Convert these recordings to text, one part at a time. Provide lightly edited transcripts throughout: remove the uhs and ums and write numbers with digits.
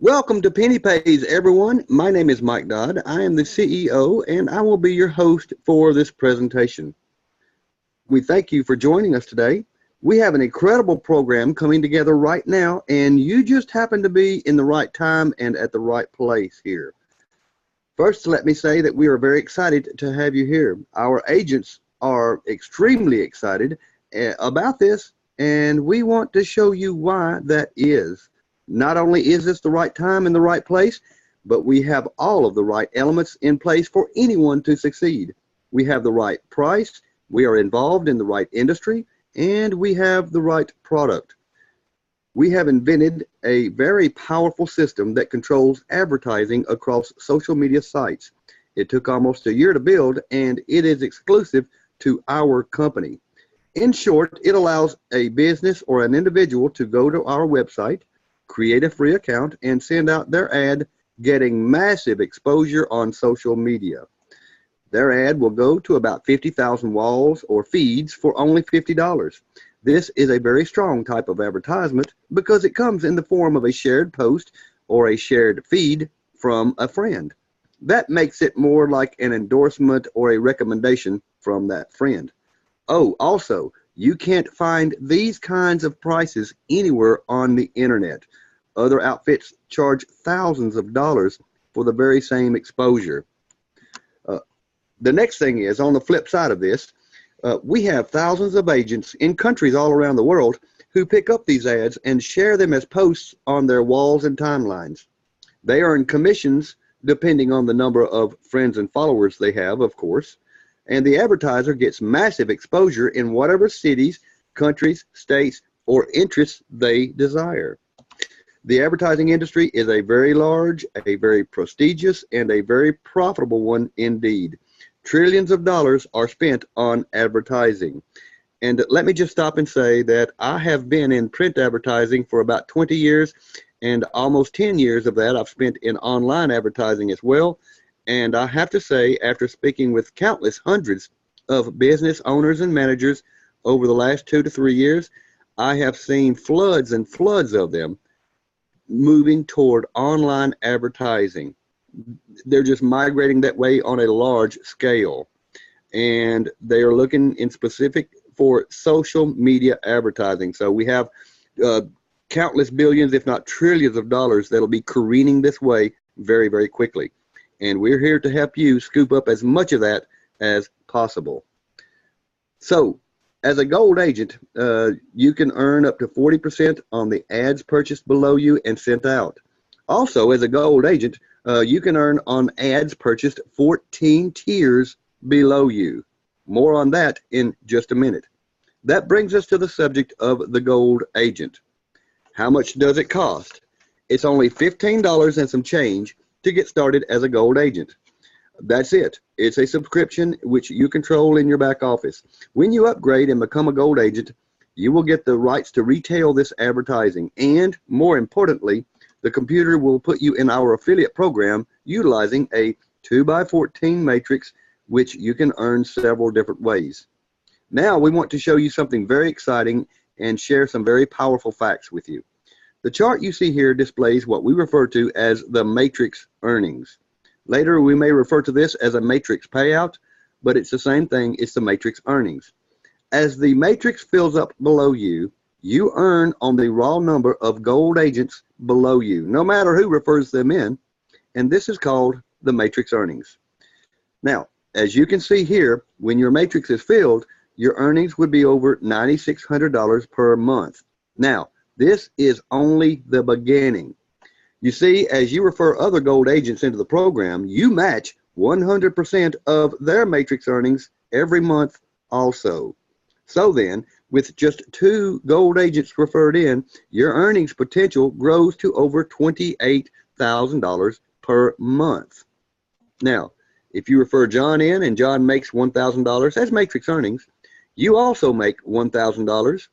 Welcome to PennyPays, everyone. My name is Mike Dodd. I am the CEO, and I will be your host for this presentation. We thank you for joining us today. We have an incredible program coming together right now, and you just happen to be in the right time and at the right place here. First, let me say that we are very excited to have you here. Our agents are extremely excited about this, and we want to show you why that is. Not only is this the right time and the right place, but we have all of the right elements in place for anyone to succeed. We have the right price, we are involved in the right industry, and we have the right product. We have invented a very powerful system that controls advertising across social media sites. It took almost a year to build, and it is exclusive to our company. In short, it allows a business or an individual to go to our website, create a free account, and send out their ad, getting massive exposure on social media. Their ad will go to about 50,000 walls or feeds for only $50. This is a very strong type of advertisement because it comes in the form of a shared post or a shared feed from a friend. That makes it more like an endorsement or a recommendation from that friend. Oh, also, you can't find these kinds of prices anywhere on the internet. Other outfits charge thousands of dollars for the very same exposure. The next thing is, on the flip side of this, we have thousands of agents in countries all around the world who pick up these ads and share them as posts on their walls and timelines. They earn commissions depending on the number of friends and followers they have, of course, and the advertiser gets massive exposure in whatever cities, countries, states, or interests they desire. The advertising industry is a very large, a very prestigious, and a very profitable one indeed. Trillions of dollars are spent on advertising. And let me just stop and say that I have been in print advertising for about 20 years, and almost 10 years of that I've spent in online advertising as well. And I have to say, after speaking with countless hundreds of business owners and managers over the last 2 to 3 years, I have seen floods and floods of them moving toward online advertising. They're just migrating that way on a large scale, and they are looking in specific for social media advertising. So we have countless billions, if not trillions of dollars that'll be careening this way very, very quickly. And we're here to help you scoop up as much of that as possible. So as a gold agent, you can earn up to 40% on the ads purchased below you and sent out. Also, as a gold agent, you can earn on ads purchased 14 tiers below you. More on that in just a minute. That brings us to the subject of the gold agent. How much does it cost? It's only $15 and some change to get started as a gold agent. That's it. It's a subscription which you control in your back office. When you upgrade and become a gold agent, you will get the rights to retail this advertising. And more importantly, the computer will put you in our affiliate program utilizing a 2x14 matrix, which you can earn several different ways. Now we want to show you something very exciting and share some very powerful facts with you. The chart you see here displays what we refer to as the matrix earnings. Later, we may refer to this as a matrix payout, but it's the same thing. It's the matrix earnings. As the matrix fills up below you, you earn on the raw number of gold agents below you, no matter who refers them in, and this is called the matrix earnings. Now, as you can see here, when your matrix is filled, your earnings would be over $9,600 per month. Now, this is only the beginning. You see, as you refer other gold agents into the program, you match 100% of their matrix earnings every month also. So then, with just 2 gold agents referred in, your earnings potential grows to over $28,000 per month. Now, if you refer John in and John makes $1,000, that's matrix earnings. You also make $1,000.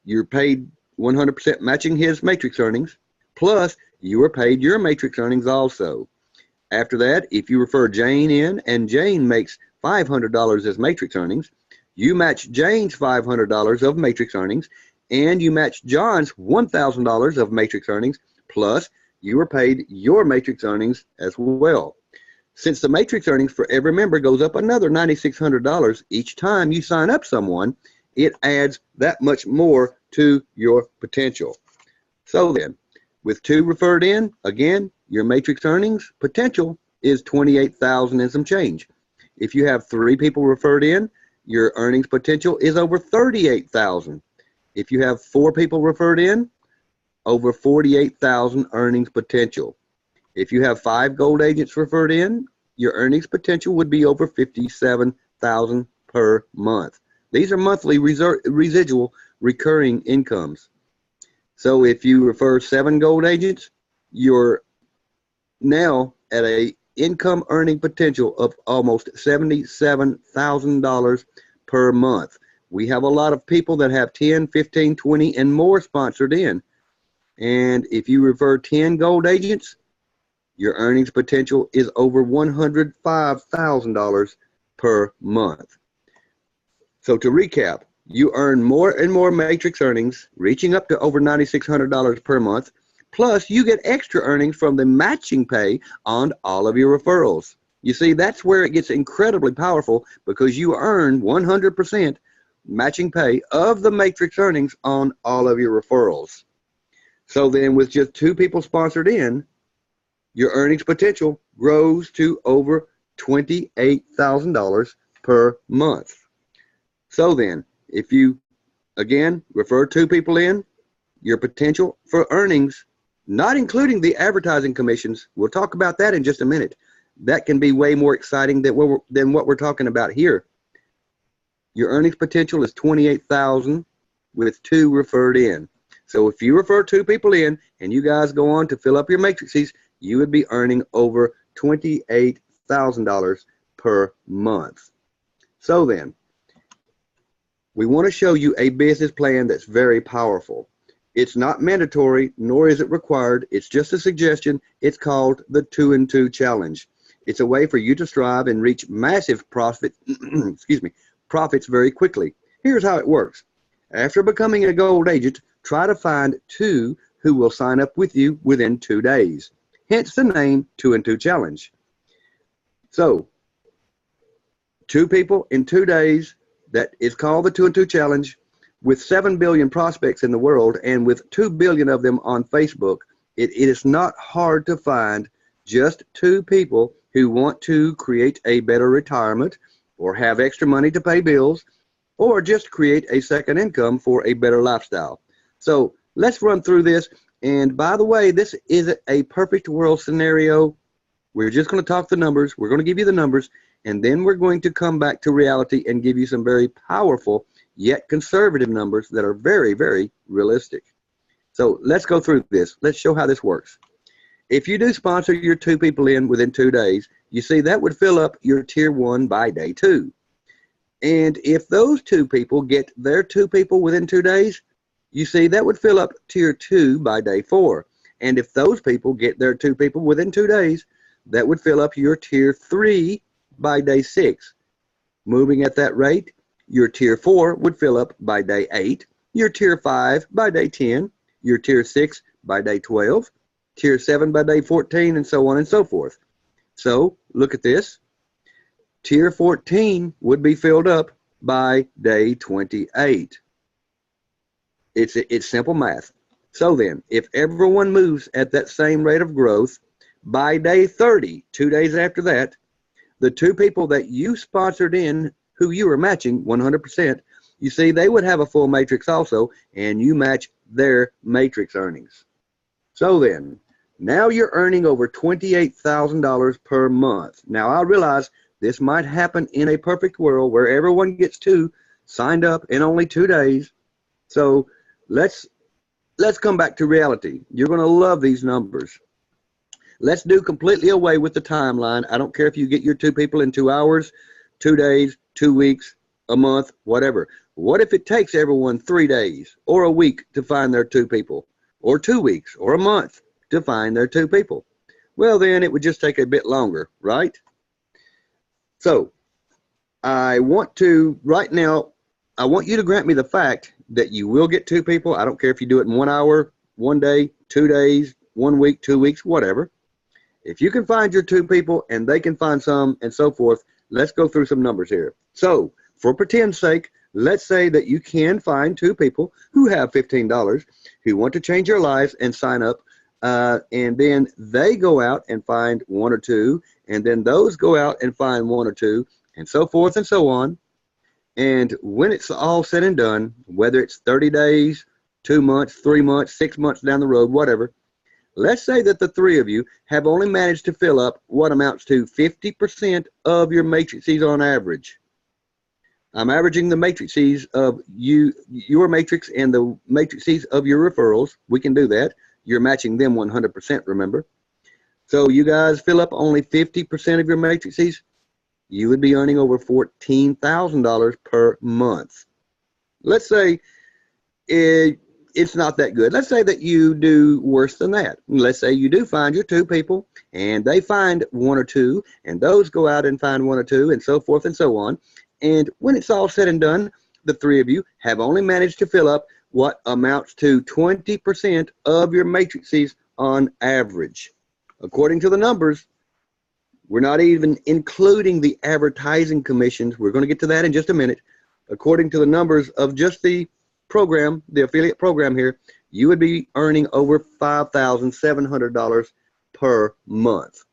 You're paid 100% matching his matrix earnings, plus you are paid your matrix earnings also. After that, if you refer Jane in and Jane makes $500 as matrix earnings, you match Jane's $500 of matrix earnings, and you match John's $1,000 of matrix earnings, plus you are paid your matrix earnings as well. Since the matrix earnings for every member goes up another $9,600 each time you sign up someone, it adds that much more to your potential. So then, with 2 referred in, again, your matrix earnings potential is $28,000 and some change. If you have 3 people referred in, your earnings potential is over $38,000. If you have 4 people referred in, over $48,000 earnings potential. If you have 5 gold agents referred in, your earnings potential would be over $57,000 per month. These are monthly residual recurring incomes. So if you refer 7 gold agents, you're now at a income earning potential of almost $77,000 per month. We have a lot of people that have 10, 15, 20, and more sponsored in. And if you refer 10 gold agents, your earnings potential is over $105,000 per month. So to recap, you earn more and more matrix earnings, reaching up to over $9,600 per month. Plus, you get extra earnings from the matching pay on all of your referrals. You see, that's where it gets incredibly powerful, because you earn 100% matching pay of the matrix earnings on all of your referrals. So then with just 2 people sponsored in, your earnings potential grows to over $28,000 per month. So then, if you, again, refer 2 people in, your potential for earnings, not including the advertising commissions, we'll talk about that in just a minute. That can be way more exciting than what we're talking about here. Your earnings potential is $28,000 with 2 referred in. So if you refer 2 people in and you guys go on to fill up your matrices, you would be earning over $28,000 per month. So then, we want to show you a business plan that's very powerful. It's not mandatory, nor is it required. It's just a suggestion. It's called the 2 and 2 challenge. It's a way for you to strive and reach massive profits very quickly. Here's how it works. After becoming a gold agent, try to find 2 who will sign up with you within 2 days. Hence the name 2 and 2 challenge. So, 2 people in 2 days, that is called the 2 and 2 challenge. With 7 billion prospects in the world and with 2 billion of them on Facebook, it is not hard to find just 2 people who want to create a better retirement, or have extra money to pay bills, or just create a second income for a better lifestyle. So let's run through this. And by the way, this isn't a perfect world scenario. We're just going to talk the numbers. We're going to give you the numbers, and then we're going to come back to reality and give you some very powerful yet conservative numbers that are very, very realistic. So let's go through this. Let's show how this works. If you do sponsor your 2 people in within 2 days, you see that would fill up your tier 1 by day 2. And if those 2 people get their 2 people within 2 days, you see that would fill up tier 2 by day 4. And if those people get their 2 people within 2 days, that would fill up your tier 3 by day 6. Moving at that rate, your tier 4 would fill up by day 8, your tier 5 by day 10, your tier 6 by day 12, tier 7 by day 14, and so on and so forth. So look at this. Tier 14 would be filled up by day 28. It's simple math. So then, if everyone moves at that same rate of growth, by day 30, 2 days after that, the 2 people that you sponsored in, who you are matching 100%, you see they would have a full matrix also, and you match their matrix earnings. So then, now you're earning over $28,000 per month. Now I realize this might happen in a perfect world where everyone gets 2 signed up in only 2 days. So let's come back to reality. You're going to love these numbers. Let's do completely away with the timeline. I don't care if you get your 2 people in 2 hours, 2 days, 2 weeks, a month, whatever. What if it takes everyone 3 days or a week to find their 2 people, or 2 weeks or a month to find their 2 people? Well, then it would just take a bit longer, right? So I want to, right now, I want you to grant me the fact that you will get 2 people. I don't care if you do it in 1 hour, 1 day, 2 days, 1 week, 2 weeks, whatever. If you can find your 2 people and they can find some and so forth, let's go through some numbers here. So for pretend's sake, let's say that you can find 2 people who have $15 who want to change their lives and sign up, and then they go out and find 1 or 2, and then those go out and find 1 or 2, and so forth and so on. And when it's all said and done, whether it's 30 days, 2 months, 3 months, 6 months down the road, whatever, let's say that the 3 of you have only managed to fill up what amounts to 50% of your matrices on average. I'm averaging the matrices of your matrix and the matrices of your referrals. We can do that. You're matching them 100%, remember? So you guys fill up only 50% of your matrices, you would be earning over $14,000 per month. Let's say it's not that good. Let's say that you do worse than that. Let's say you do find your 2 people and they find 1 or 2, and those go out and find 1 or 2, and so forth and so on. And when it's all said and done, the 3 of you have only managed to fill up what amounts to 20% of your matrices on average. According to the numbers, we're not even including the advertising commissions. We're going to get to that in just a minute. According to the numbers of just the program, the affiliate program here, you would be earning over $5,700 per month.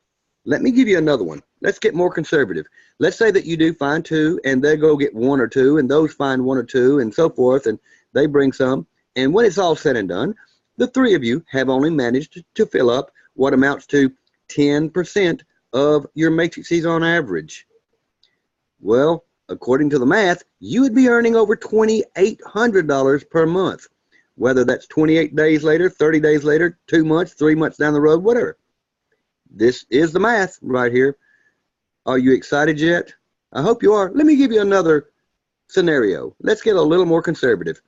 Let me give you another one. Let's get more conservative. Let's say that you do find 2 and they go get 1 or 2, and those find 1 or 2, and so forth, and they bring some. And when it's all said and done, the 3 of you have only managed to fill up what amounts to 10% of your matrices on average. Well, according to the math, you would be earning over $2,800 per month, whether that's 28 days later, 30 days later, 2 months, 3 months down the road, whatever. This is the math right here. Are you excited yet? I hope you are. Let me give you another scenario. Let's get a little more conservative.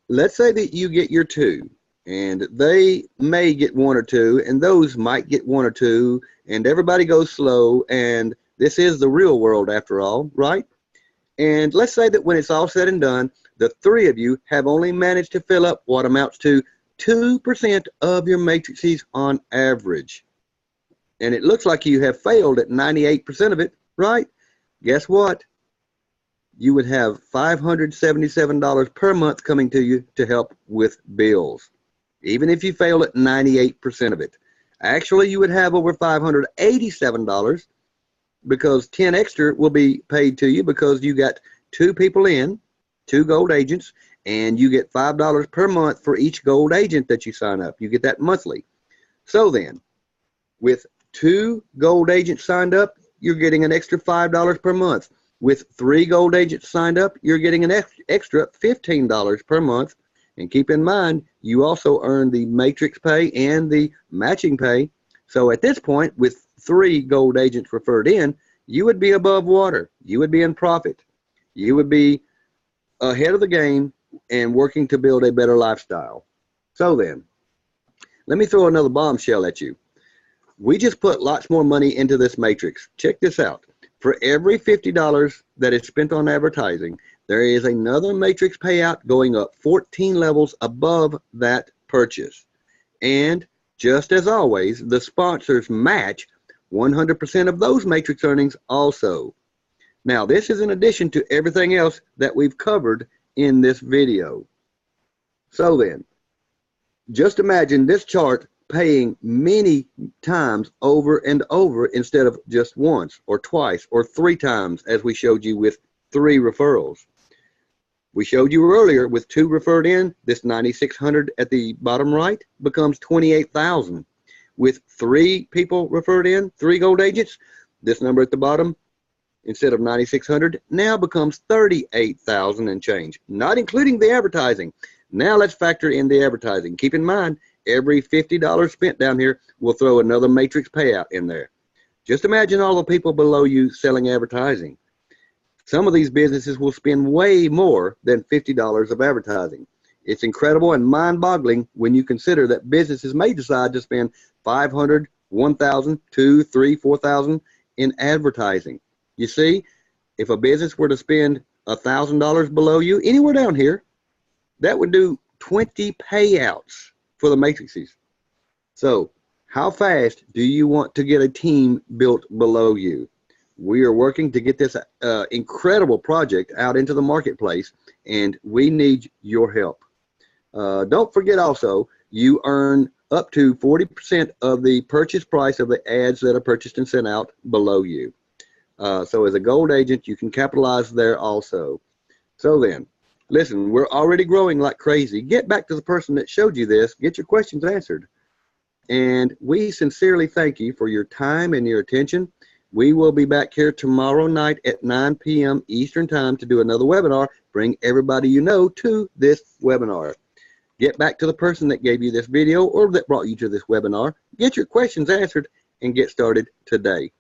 Let's say that you get your 2, and they may get 1 or 2, and those might get 1 or 2, and everybody goes slow, and this is the real world after all, right? And let's say that when it's all said and done, the 3 of you have only managed to fill up what amounts to 2% of your matrices on average. And it looks like you have failed at 98% of it, right? Guess what? You would have $577 per month coming to you to help with bills, even if you fail at 98% of it. Actually, you would have over $587 because 10 extra will be paid to you because you got 2 people in, 2 gold agents, and you get $5 per month for each gold agent that you sign up. You get that monthly. So then, with 2 gold agents signed up, you're getting an extra $5 per month. With 3 gold agents signed up, you're getting an extra $15 per month. And keep in mind, you also earn the matrix pay and the matching pay. So at this point, with 3 gold agents referred in, you would be above water. You would be in profit. You would be ahead of the game and working to build a better lifestyle. So then, let me throw another bombshell at you. We just put lots more money into this matrix. Check this out. For every $50 that is spent on advertising, there is another matrix payout going up 14 levels above that purchase. And just as always, the sponsors match 100% of those matrix earnings also. Now, this is in addition to everything else that we've covered in this video. So then, just imagine this chart paying many times over and over instead of just once or twice or 3 times, as we showed you with 3 referrals. We showed you earlier with 2 referred in, this 9,600 at the bottom right becomes 28,000. With 3 people referred in, 3 gold agents, this number at the bottom, instead of 9,600, now becomes 38,000 and change, not including the advertising. Now let's factor in the advertising. Keep in mind, every $50 spent down here will throw another matrix payout in there. Just imagine all the people below you selling advertising. Some of these businesses will spend way more than $50 of advertising. It's incredible and mind-boggling when you consider that businesses may decide to spend $500, $1,000, $2,000, $3,000, $4,000 in advertising. You see, if a business were to spend $1,000 below you, anywhere down here, that would do 20 payouts for the matrices. So, how fast do you want to get a team built below you? We are working to get this incredible project out into the marketplace, and we need your help. Don't forget also, you earn up to 40% of the purchase price of the ads that are purchased and sent out below you. So as a gold agent, you can capitalize there also. So then, listen, we're already growing like crazy. Get back to the person that showed you this. Get your questions answered. And we sincerely thank you for your time and your attention. We will be back here tomorrow night at 9 p.m. Eastern Time to do another webinar. Bring everybody you know to this webinar. Get back to the person that gave you this video or that brought you to this webinar. Get your questions answered and get started today.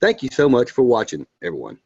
Thank you so much for watching, everyone.